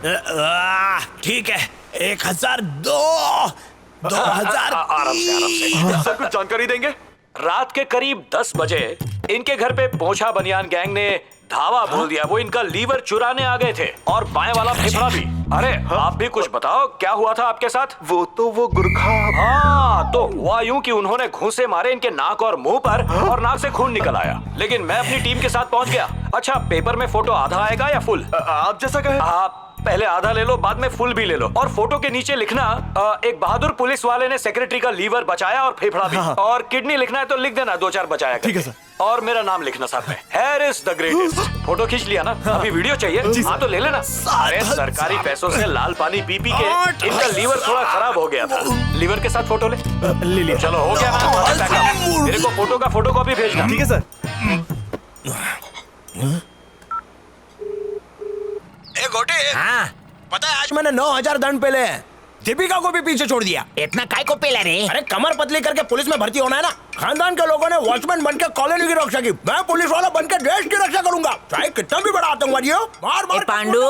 ठीक है, 1000, 2000। आराम से। सर कुछ जानकारी देंगे? रात के करीब 10 बजे इनके घर पे पोछा बनियान गैंग ने धावा बोल दिया। वो इनका लीवर चुराने आ गए थे और बाएं वाला फेफड़ा भी। अरे आप भी कुछ बताओ, क्या हुआ था आपके साथ? वो गुरखा। हाँ, तो हुआ यूं कि उन्होंने घूंसे मारे इनके नाक और मुंह पर और नाक से खून निकल आया। लेकिन मैं अपनी टीम के साथ पहुंच गया। अच्छा, पेपर में फोटो आधा आएगा या फुल? आप जैसा कहें। आप पहले आधा ले लो, बाद में फुल भी ले लो। और फोटो के नीचे लिखना एक बहादुर पुलिस वाले ने सेक्रेटरी का लीवर बचाया और फेफड़ा भी। और किडनी लिखना है तो लिख देना 2-4 बचाया। ठीक है सर। और मेरा नाम लिखना साथ में, हैरिस द ग्रेटेस्ट। फोटो खींच लिया ना? अभी वीडियो चाहिए? हाँ तो ले लेना। अरे सरकारी पैसों से लाल पानी पी पी के इनका लीवर थोड़ा खराब हो गया था। लीवर के साथ फोटो ले लिया। चलो हो गया ना? मेरे को फोटो का फोटोकॉपी भेजना। ठीक है सर। ए गोटे, हाँ पता है आज मैंने 9000 दंड पेले हैं। दीपिका को भी पीछे छोड़ दिया। इतना काय को पेला रे? अरे कमर पतली करके पुलिस में भर्ती होना है ना। खानदान के लोगों ने वॉचमैन बनकर कॉलोनी की रक्षा की, मैं पुलिस वाला बनकर देश की रक्षा करूंगा, चाहे कितना भी बड़ा आतंकवादी हो। मार मार पांडू,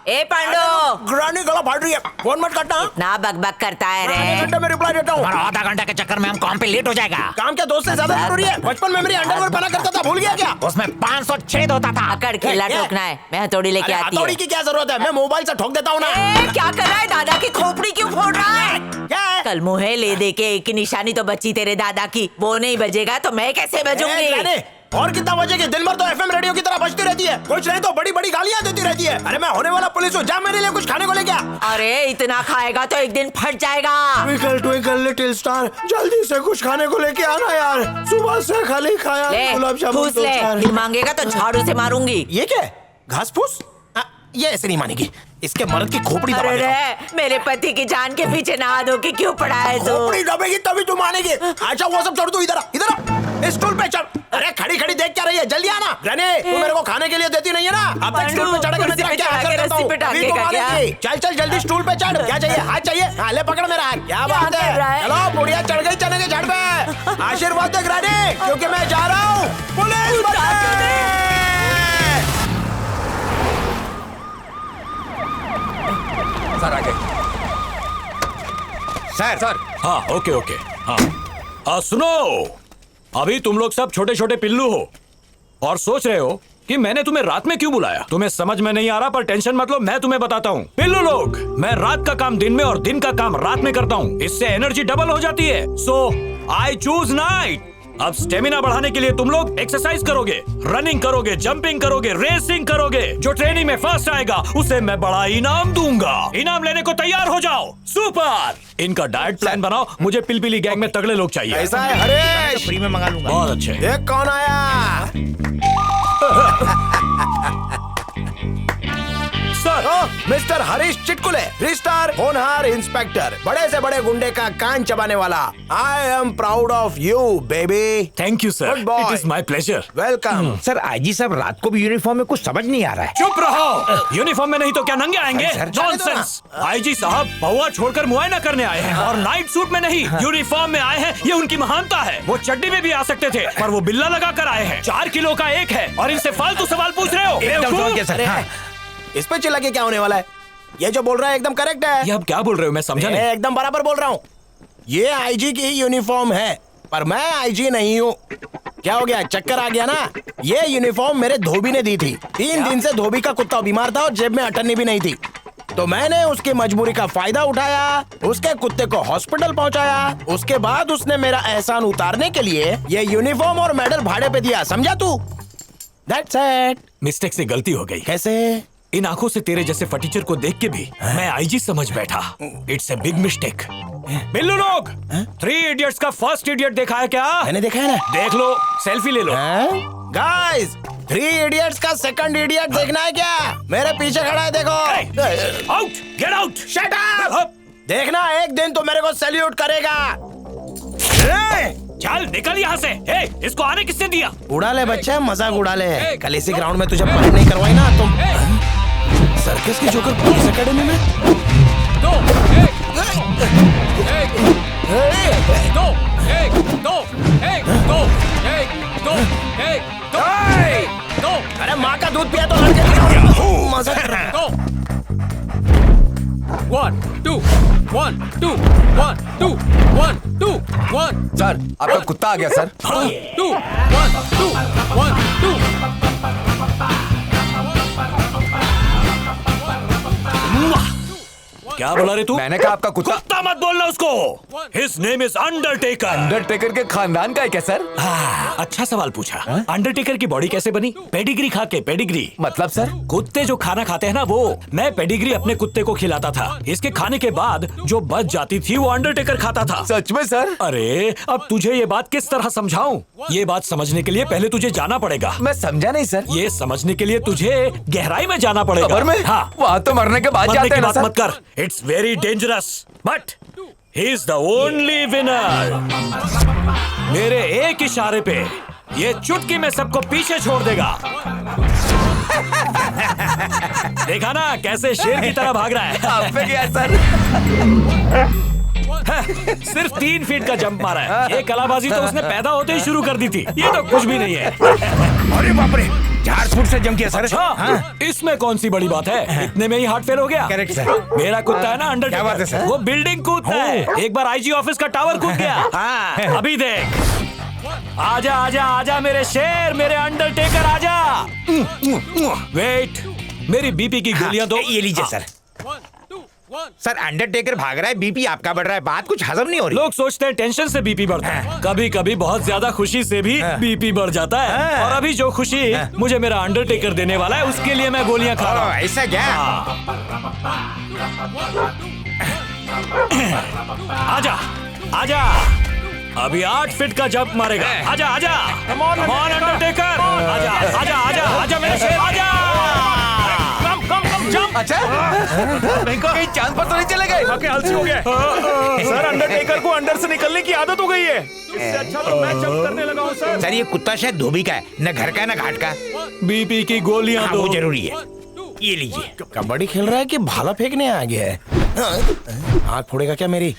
ए पांडू, ग्रानी गला फाड़ रही है, फोन मत काटना। ना बकबक करता है रे। आधे घंटे में रिप्लाई देता हूँ। आधा घंटा के चक्कर में हम काम पे लेट हो जाएगा। काम क्या दोस्त से ज्यादा जरूरी है? बचपन में मेरी अंडरवेयर पहना करता था, भूल गया क्या? उसमें 500 छेद होता था। अकड़ खेला ठोकना है, मैं हथौड़ी लेके आती हूँ। हथौड़ी की क्या जरूरत है? मैं मोबाइल से ठोक देता हूँ ना। क्या कर रहा है? दादा की खोपड़ी क्यों फोड़ रहा है? क्या है? कल मुहे ले दे के एक निशानी तो बची तेरे दादा की, वो नहीं बजेगा तो मैं कैसे बजूंगी? और कितना बजेगी? दिन भर तो एफएम रेडियो की तरह बजती रहती है, कुछ नहीं तो बड़ी बड़ी गालियां देती रहती है। अरे मैं होने वाला पुलिस हूँ, जा मेरे लिए कुछ खाने को लेके आ। अरे इतना खाएगा तो एक दिन फट जाएगा। ट्विंकल ट्विंकल लिटिल स्टार, जल्दी से कुछ खाने को लेके आना यार, सुबह से खाली खाया गुलाब जामुन। फूस ले, मांगेगा तो झाड़ू से मारूंगी। ये क्या है? घास फूस? ये ऐसे नहीं मानेगी, इसके मर्द की खोपड़ी दबा देता हूं। मेरे पति की जान के पीछे नहा धो के क्यों पड़ा है तू? खोपड़ी दबेगी तभी तू मानेगी। अच्छा वो सब छोड़, तू इधर इधर स्टूल पे चढ़। अरे खड़ी खड़ी देख क्या रही है? जल्दी आना। रहने, तू मेरे को खाने के लिए देती नहीं है ना? अब तक स्टूल पे चढ़ के मैं तेरा क्या हासिल करता हूं? अभी तो मानेगी। चल चल जल्दी स्टूल पे चढ़। क्या चाहिए? हाथ चाहिए? हाँ ले पकड़ मेरा हाथ। क्या बात है? चलो बुढ़िया चढ़ गई चने के झाड़ पे। आशीर्वाद दे रानी, क्योंकि मैं जा रहा हूँ पुलिस बनने। सर आगे। सर हाँ ओके हाँ सुनो, अभी तुम लोग सब छोटे छोटे पिल्लू हो और सोच रहे हो कि मैंने तुम्हें रात में क्यों बुलाया। तुम्हें समझ में नहीं आ रहा, पर टेंशन मत लो, मैं तुम्हें बताता हूँ। पिल्लू लोग, मैं रात का काम दिन में और दिन का काम रात में करता हूँ, इससे एनर्जी डबल हो जाती है। सो आई चूज नाइट। अब स्टेमिना बढ़ाने के लिए तुम लोग एक्सरसाइज करोगे, रनिंग करोगे, जंपिंग करोगे, रेसिंग करोगे। जो ट्रेनिंग में फर्स्ट आएगा उसे मैं बड़ा इनाम दूंगा। इनाम लेने को तैयार हो जाओ। सुपर। इनका डाइट प्लान बनाओ, मुझे पिलपिली गैंग में तगड़े लोग चाहिए। ऐसा है हरेश? फ्री में मंगा लूंगा। बहुत अच्छे। देख कौन आया। Sir mister Harish Chitkule, three star होनहार इंस्पेक्टर, बड़े से बड़े गुंडे का कान चबाने वाला। I am proud of you baby. Thank you sir, it is my pleasure. Welcome. Sir IG साहब रात को भी यूनिफॉर्म में कुछ समझ नहीं आ रहा है। चुप रहो, यूनिफॉर्म में नहीं तो क्या नंगे आएंगे? Sir, nonsense. आईजी साहब पौवा छोड़कर मुआयना करने आए हैं और नाइट सूट में नहीं, यूनिफॉर्म में आए हैं। ये उनकी महानता है। वो चड्डी में भी आ सकते थे, पर वो बिल्ला लगा कर आए हैं। 4 किलो का एक है और इनसे फालतू सवाल पूछ रहे हो? एकदम समझ गया सर। हाँ। इस पे चिल्ला के क्या होने वाला है? ये जो बोल रहा है एकदम करेक्ट है। ये आप क्या बोल रहे हो? मैं समझा नहीं। एकदम बराबर बोल रहा हूँ। ये आईजी की यूनिफॉर्म है, पर मैं आईजी नहीं हूँ। क्या हो गया? चक्कर आ गया ना? ये यूनिफॉर्म मेरे धोबी ने दी थी। 3 दिन से धोबी का कुत्ता बीमार था और जेब में अटन्नी भी नहीं थी, तो मैंने उसकी मजबूरी का फायदा उठाया, उसके कुत्ते को हॉस्पिटल पहुंचाया। उसके बाद उसने मेरा एहसान उतारने के लिए ये यूनिफॉर्म और मेडल भाड़े पे दिया। समझा तू? That's it। मिस्टेक से गलती हो गई। कैसे? इन आंखों से तेरे जैसे फटीचर को देख के भी मैं आईजी समझ बैठा। It's a big mistake. Billu लोग, 3 इडियट्स का फर्स्ट इडियट देखा है क्या? मैंने देखा है ना। देख लो, सेल्फी ले लो। गाइस, 3 इडियट्स का सेकंड इडियट देखना है क्या? मेरे पीछे खड़ा है, देखो। Out, get out, shut up. देखना, एक दिन तो मेरे को सैल्यूट करेगा। चल निकल यहाँ से। इसको आने किसने दिया? उड़ा ले बच्चा, मजाक उड़ा ले। कल इसी ग्राउंड में तुझे परेड नहीं करवाई ना तुम। सर्कस की जोकर पुलिस एकेडमी में। अरे माँ का दूध पिया तो लड़के मजाक कर रहा है। 1 2 1 2 1 2 1 2 1 सर आपका कुत्ता आ गया सर 2 1 2 1 2 क्या बोला रे तू? मैंने कहा आपका कुत्ता कुत्ता मत बोलना उसको। His name is Undertaker। Undertaker के खानदान का है क्या सर? अच्छा सवाल पूछा। अंडरटेकर की बॉडी कैसे बनी? पेडिग्री खा के। पेडिग्री मतलब सर कुत्ते जो खाना खाते हैं ना, वो मैं पेडिग्री अपने कुत्ते को खिलाता था। इसके खाने के बाद जो बच जाती थी वो अंडरटेकर खाता था। सच में सर? अरे अब तुझे ये बात किस तरह समझाऊं? ये बात समझने के लिए पहले तुझे जाना पड़ेगा। मैं समझा नहीं सर। ये समझने के लिए तुझे गहराई में जाना पड़ेगा। खबर में? हाँ। वहाँ तो मरने के बाद मरने जाते की हैं ना बात सर? मत कर। It's very dangerous, but he is the only winner। मेरे एक इशारे पे ये चुटकी में सबको पीछे छोड़ देगा। देखा ना कैसे शेर की तरह भाग रहा है। आप पे क्या सर? सिर्फ 3 फीट का जंप मारा है। ये कलाबाजी तो उसने पैदा होते ही शुरू कर दी थी। ये तो कुछ भी नहीं है। अरे बाप रे, 4 फुट से जंप किया सर। अच्छा, इसमें कौन सी बड़ी बात है? इतने में ही हार्ट फेल हो गया। Correct sir. मेरा कुत्ता है ना अंडरटेकर। क्या बात है सर? वो बिल्डिंग कूदता है। एक बार आईजी ऑफिस का टावर कूद गया। अभी देख। आजा आजा आजा मेरे शेर, मेरे अंडरटेकर आजा। वेट, मेरी बीपी की गोलियां दो। ये लीजिए सर। सर अंडरटेकर भाग रहा है, बीपी आपका बढ़ रहा है, बात कुछ हजम नहीं हो रही। लोग सोचते हैं टेंशन से बीपी बढ़ता है। कभी कभी बहुत ज्यादा खुशी से भी बीपी बढ़ जाता है। और अभी जो खुशी मुझे मेरा अंडरटेकर देने वाला है, उसके लिए मैं गोलियां खा रहा हूं। ऐसा क्या? आजा आजा, अभी 8 फीट का जंप मारेगा। आजा आजा, कम ऑन अंडरटेकर। आजा आजा आजा आजा मेरे शेर, आजा। जंप। अच्छा कहीं चांद पर तो नहीं चले गए? आलसी हो गया सर। अंडरटेकर को अंडर से निकलने की आदत हो गई है। इससे अच्छा तो मैं जंप करने लगा हूँ सर। सर ये कुत्ता शायद धोबी का है, न घर का है न घाट का। बीपी की गोलियां हाँ, दो। वो जरूरी है। ये लीजिए। कबड्डी खेल रहा है कि भाला फेंकने आ गया है? आँख फोड़ेगा क्या मेरी?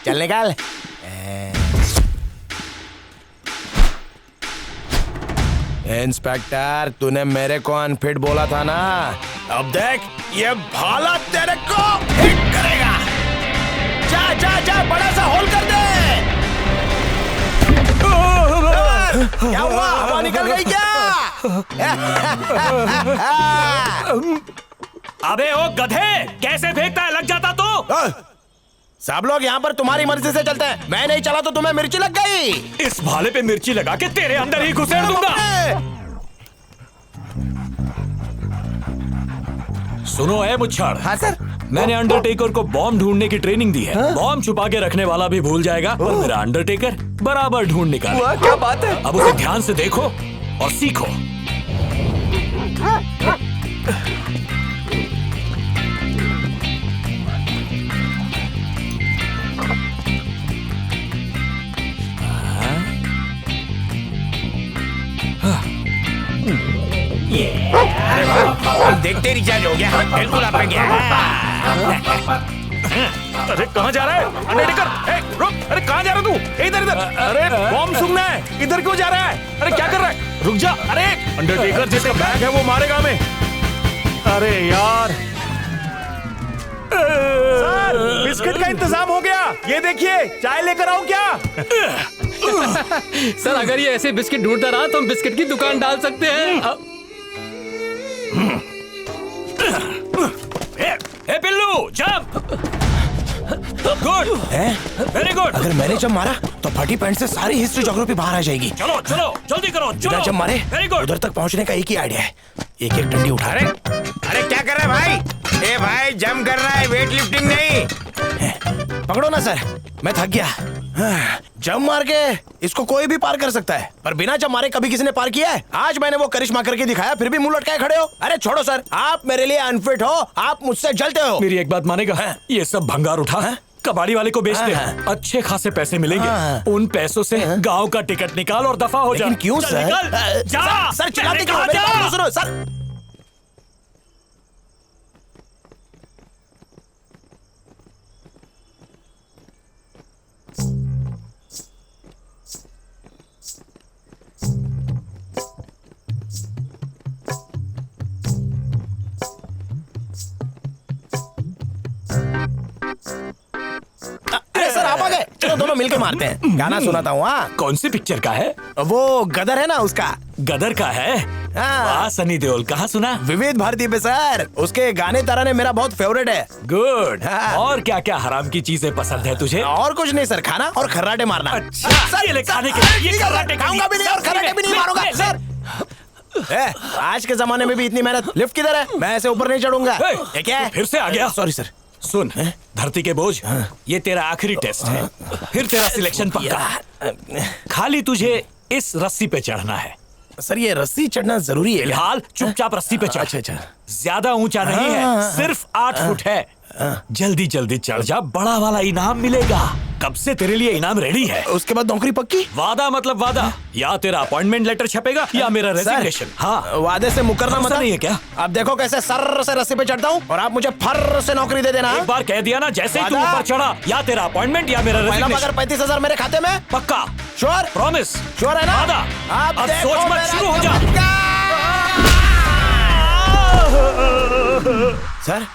चल निकाल। इंस्पेक्टर, तूने मेरे को अनफिट बोला था ना। अब देख, ये भाला तेरे को हिट करेगा। जा जा जा, बड़ा सा होल कर दे। क्या हुआ? हवा निकल गई क्या? अबे ओ गधे, कैसे फेंकता है? लग जाता तो। सब लोग यहाँ पर तुम्हारी मर्जी से चलते हैं। मैं नहीं चला तो तुम्हें मिर्ची लग गई। इस भाले पे मिर्ची लगा के तेरे अंदर ही घुसेड़ दूंगा। सुनो ए मुच्छड़। हाँ सर। मैंने अंडरटेकर को बॉम्ब ढूंढने की ट्रेनिंग दी है। बॉम्ब छुपा के रखने वाला भी भूल जाएगा, और मेरा अंडरटेकर बराबर ढूंढ निकाले। वाह क्या बात है। अब उसे ध्यान से देखो और सीखो। देखते रिचार्ज हो गया, बिल्कुल आप पे गया। अरे कहाँ जा रहा है अंडरटेकर? ए, रुक। अरे कहाँ जा रहा तू? इधर इधर। अरे बॉम्ब सूंघना है। इधर क्यों जा रहा है? अरे क्या कर रहा है? रुक जा। अरे अंडरटेकर जिसका बैग है वो मारेगा हमें। अरे यार सर, बिस्किट का इंतजाम हो गया। ये देखिए, चाय लेकर आऊं क्या? सर अगर ये ऐसे बिस्किट ढूंढता रहा तो हम बिस्किट की दुकान डाल सकते हैं। ए पिल्लू, जंप। Good, very good. अगर मैंने जब मारा तो फटी पैंट से सारी हिस्ट्री ज्योग्राफी बाहर आ जाएगी। चलो चलो जल्दी करो, बिना चलो। जब मारे वेरी गुड। उधर तक पहुंचने का एक ही आइडिया है। एक एक डंडी उठा अरे अरे क्या कर रहा है भाई? ए भाई जंप कर रहा है, वेट लिफ्टिंग नहीं। पकड़ो ना सर, मैं थक गया। जंप मार के इसको कोई भी पार कर सकता है, पर बिना जंप मारे कभी किसी ने पार किया है? आज मैंने वो करिश्मा करके दिखाया, फिर भी मुंह लटकाए खड़े हो। अरे छोड़ो सर, आप मेरे लिए अनफिट हो, आप मुझसे जलते हो। मेरी एक बात मानेगा? ये सब भंगार उठा कबाड़ी वाले को बेच दे। अच्छे खासे पैसे मिलेंगे। उन पैसों से गांव का टिकट निकाल और दफा हो जा। लेकिन क्यों चल सर? निकल। जा। सर चिल्लाते मैंने क्यों? कहा मेरी जा। बात तो सुनो सर। दोनों मिलके मारते हैं। गाना सुनाता हूँ। हाँ, कौन सी पिक्चर का है? वो गदर है ना, उसका। गदर का है? हाँ। वाह सनी देओल, कहाँ सुना? विविध भारती पे सर। उसके गाने तराने मेरा बहुत फेवरेट है। गुड। हाँ। और क्या क्या हराम की चीजें पसंद है तुझे? और कुछ नहीं सर, खाना और खर्राटे मारना। अच्छा, ये ले खाने के लिए, ये खर्राटे खाऊंगा भी नहीं और खर्राटे भी नहीं मारूंगा सर। आज के जमाने में भी इतनी मेहनत। लिफ्ट किधर है? मैं ऐसे ऊपर नहीं चढ़ूंगा। ये क्या है? फिर से आ गया? Sorry sir. सुन, धरती के बोझ, ये तेरा आखिरी टेस्ट है। फिर तेरा सिलेक्शन पक्का। खाली तुझे इस रस्सी पे चढ़ना है। सर ये रस्सी चढ़ना जरूरी है? फिलहाल चुपचाप रस्सी पे चढ़। अच्छा अच्छा। ज्यादा ऊंचा नहीं है, सिर्फ 8 फुट है। जल्दी जल्दी चढ़ जा, बड़ा वाला इनाम मिलेगा। कब से तेरे लिए इनाम रेडी है। उसके बाद नौकरी पक्की? वादा मतलब वादा। या तेरा अपॉइंटमेंट लेटर छपेगा या मेरा रेजिग्नेशन। हाँ, वादे से मुकरना मत नहीं है क्या? अब देखो कैसे सर से रस्सी पे चढ़ता हूँ और आप मुझे फर से नौकरी दे देना। एक बार कह दिया ना, जैसे ही तू वादा? ऊपर चढ़ा, या तेरा अपॉइंटमेंट या मेरा पहला रेजिग्नेशन। पगार 35,000 मेरे खाते में? पक्का? श्योर? प्रॉमिस? श्योर है ना? वादा? अब देखो सोच मत, मेरा शुरू हो जा। सर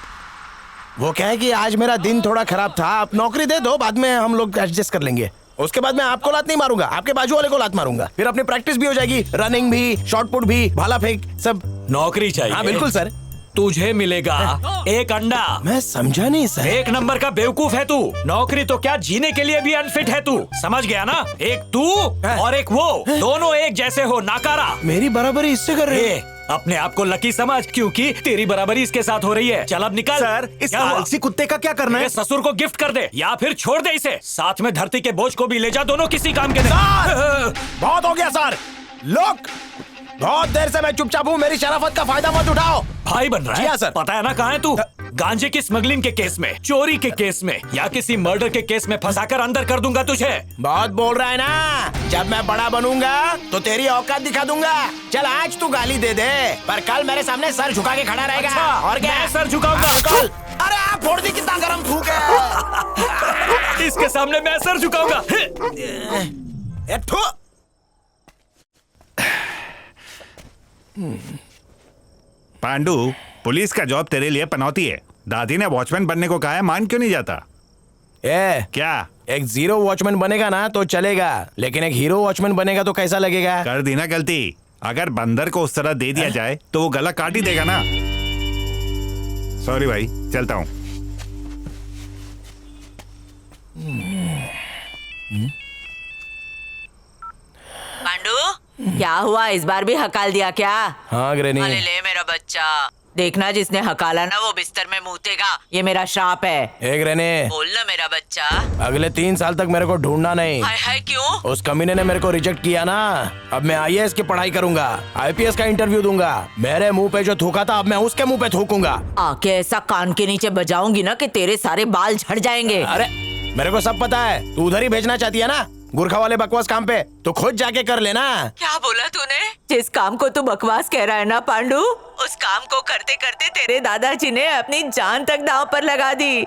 वो क्या है कि आज मेरा दिन थोड़ा खराब था। आप नौकरी दे दो, बाद में हम लोग एडजस्ट कर लेंगे। उसके बाद मैं आपको लात नहीं मारूंगा, आपके बाजू वाले को लात मारूंगा। फिर अपनी प्रैक्टिस भी हो जाएगी, रनिंग भी, शॉट पुट भी, भाला फेंक सब। नौकरी चाहिए? हाँ बिल्कुल सर। तुझे मिलेगा एक अंडा। मैं समझा नहीं सर। एक नंबर का बेवकूफ है तू। नौकरी तो क्या, जीने के लिए भी अनफिट है तू। समझ गया ना? एक तू और एक वो, दोनों एक जैसे हो, नाकारा। मेरी बराबरी इससे कर रहे हैं? अपने आप को लकी समझ, क्योंकि तेरी बराबरी इसके साथ हो रही है। चल अब निकल। सर, इस क्या हुआ? आलसी कुत्ते का क्या करना है? मेरे ससुर को गिफ्ट कर दे या फिर छोड़ दे इसे। साथ में धरती के बोझ को भी ले जा, दोनों किसी काम के नहीं। सर बहुत हो गया सर। लोग बहुत देर से मैं चुपचाप हूँ, मेरी शराफत का फायदा मत उठाओ। भाई बन रहा जी है? हाँ, सर। पता है ना कहाँ है तू? गांजे की स्मगलिंग के केस में, चोरी के केस में या किसी मर्डर के केस में फंसाकर अंदर कर दूंगा तुझे। बहुत बोल रहा है ना। जब मैं बड़ा बनूंगा तो तेरी औकात दिखा दूंगा। चल आज तू गाली दे दे, पर कल मेरे सामने सर झुका के खड़ा रहेगा। अच्छा, और क्या? मैं सर झुकाऊंगा। हाँ, कल। अरे आप फोड़ दी, कितना गरम थूक है। इसके सामने मैं सर झुकाऊंगा। ए, थू। पांडु, पुलिस का जॉब तेरे लिए पनौती है। दादी ने वॉचमैन बनने को कहा है, मान क्यों नहीं जाता? क्या? एक जीरो वॉचमैन बनेगा ना तो चलेगा, लेकिन एक हीरो वॉचमैन बनेगा तो कैसा लगेगा? कर दी ना गलती। अगर बंदर को उस तरह दे दिया जाए तो वो गला काट ही देगा ना। सॉरी भाई, चलता हूँ। पांडु, क्या हुआ? इस बार भी हकाल दिया क्या? हाँ ग्रैनी। अरे ले मेरा बच्चा, देखना जिसने हकाला ना वो बिस्तर में मूतेगा। ये मेरा श्राप है। ए ग्रैनी, बोल ना मेरा बच्चा। अगले 3 साल तक मेरे को ढूंढना नहीं। हाय हाय क्यों? उस कमीने ने मेरे को रिजेक्ट किया ना। अब मैं IAS की पढ़ाई करूंगा, IPS का इंटरव्यू दूंगा। मेरे मुंह पे जो थूका था, अब मैं उसके मुंह पे थूकूंगा। आके ऐसा कान के नीचे बजाऊंगी ना कि तेरे सारे बाल झड़ जाएंगे। अरे मेरे को सब पता है, तू उधर ही भेजना चाहती है ना गुरखा वाले बकवास काम पे, तो खुद जाके कर लेना। क्या बोला तूने? जिस काम को तू बकवास कह रहा है ना पांडु, उस काम को करते करते तेरे दादाजी ने अपनी जान तक दांव पर लगा दी।